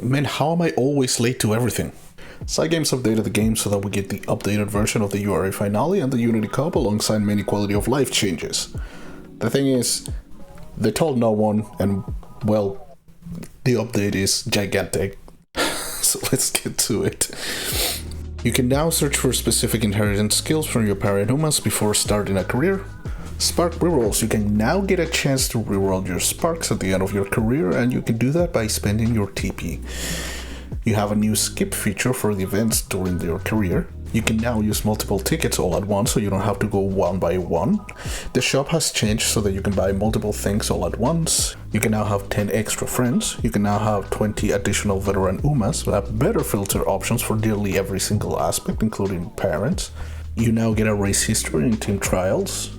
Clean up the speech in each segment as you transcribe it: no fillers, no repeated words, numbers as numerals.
Man, how am I always late to everything? Cygames updated the game so that we get the updated version of the URA finale and the Unity Cup alongside many quality of life changes. The thing is, they told no one, and well, the update is gigantic. So let's get to it. You can now search for specific inheritance skills from your parent humans before starting a career. Spark rerolls. You can now get a chance to reroll your sparks at the end of your career, and you can do that by spending your TP. You have a new skip feature for the events during your career. You can now use multiple tickets all at once, so you don't have to go one by one. The shop has changed so that you can buy multiple things all at once. You can now have 10 extra friends. You can now have 20 additional veteran UMAs that have better filter options for nearly every single aspect, including parents. You now get a race history in team trials.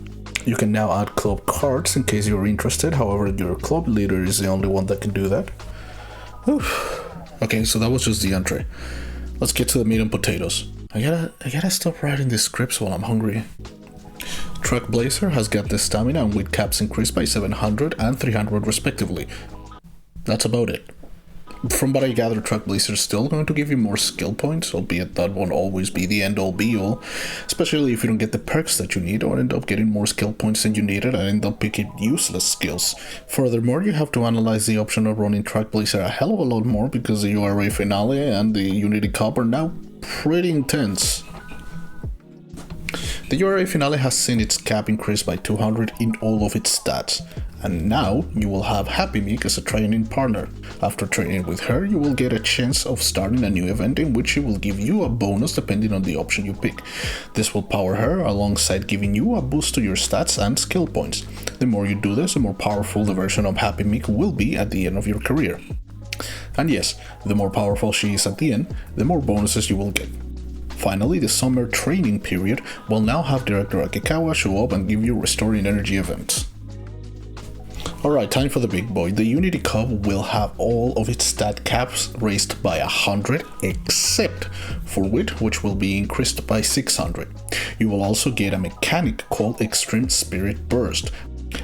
You can now add club cards in case you're interested, however your club leader is the only one that can do that. Oof. Okay, so that was just the entry. Let's get to the meat and potatoes. I gotta stop writing these scripts while I'm hungry. Trackblazer has got the stamina and wit caps increased by 700 and 300 respectively. That's about it. From what I gather, Trackblazer is still going to give you more skill points, albeit that won't always be the end-all be-all, especially if you don't get the perks that you need or end up getting more skill points than you needed and end up picking useless skills. Furthermore, you have to analyze the option of running Trackblazer a hell of a lot more because the URA finale and the Unity Cup are now pretty intense. The URA finale has seen its cap increased by 200 in all of its stats, and now you will have Happy Meek as a training partner. After training with her, you will get a chance of starting a new event in which she will give you a bonus depending on the option you pick. This will power her alongside giving you a boost to your stats and skill points. The more you do this, the more powerful the version of Happy Meek will be at the end of your career. And yes, the more powerful she is at the end, the more bonuses you will get. Finally, the summer training period will now have Director Akikawa show up and give you restoring energy events. Alright, time for the big boy. The Unity Cup will have all of its stat caps raised by 100 except for wit, which will be increased by 600. You will also get a mechanic called Extreme Spirit Burst,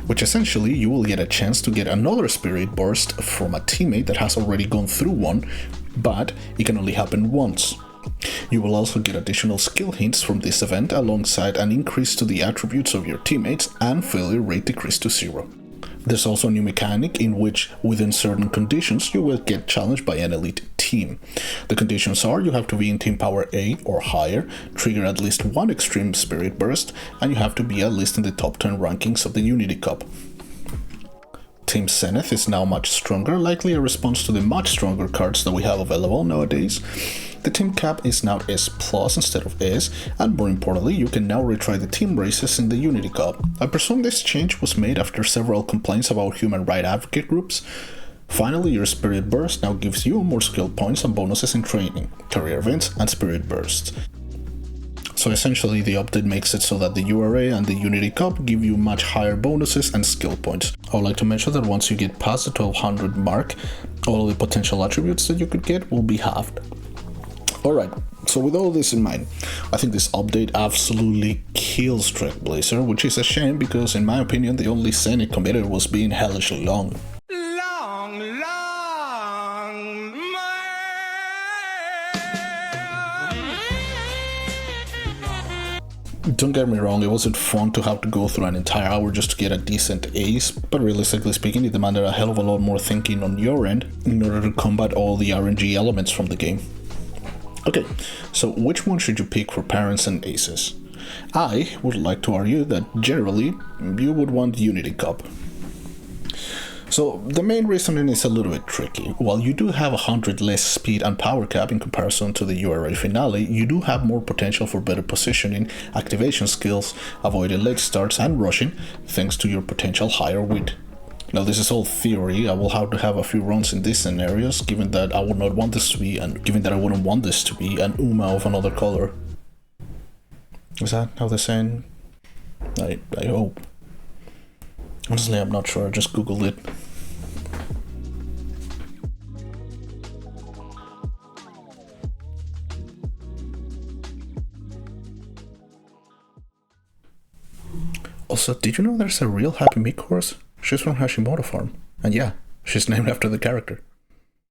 which essentially you will get a chance to get another Spirit Burst from a teammate that has already gone through one, but it can only happen once. You will also get additional skill hints from this event alongside an increase to the attributes of your teammates and failure rate decreased to 0. There's also a new mechanic in which, within certain conditions, you will get challenged by an elite team. The conditions are you have to be in team power A or higher, trigger at least one extreme spirit burst, and you have to be at least in the top 10 rankings of the Unity Cup. Team Zenith is now much stronger, likely a response to the much stronger cards that we have available nowadays. The team cap is now S+ instead of S, and more importantly, you can now retry the team races in the Unity Cup. I presume this change was made after several complaints about human rights advocate groups. Finally, your Spirit Burst now gives you more skill points and bonuses in training, career events, and Spirit Bursts. So essentially, the update makes it so that the URA and the Unity Cup give you much higher bonuses and skill points. I would like to mention that once you get past the 1200 mark, all of the potential attributes that you could get will be halved. Alright, so with all this in mind, I think this update absolutely kills Trackblazer, which is a shame because in my opinion the only sin it committed was being hellishly long. Don't get me wrong, it wasn't fun to have to go through an entire hour just to get a decent ace, but realistically speaking it demanded a hell of a lot more thinking on your end in order to combat all the RNG elements from the game. Okay, so which one should you pick for parents and aces? I would like to argue that generally you would want Unity Cup. So the main reasoning is a little bit tricky. While you do have 100 less speed and power cap in comparison to the URA finale, you do have more potential for better positioning, activation skills, avoiding late starts and rushing thanks to your potential higher wit. Now this is all theory. I will have to have a few runs in these scenarios, given that I would not want this to be, and given that I wouldn't want this to be an UMA of another color. Is that how they're saying? I hope. Honestly, I'm not sure. I just googled it. Also, did you know there's a real Happy Meek horse? She's from Hashimoto Farm. And yeah, she's named after the character.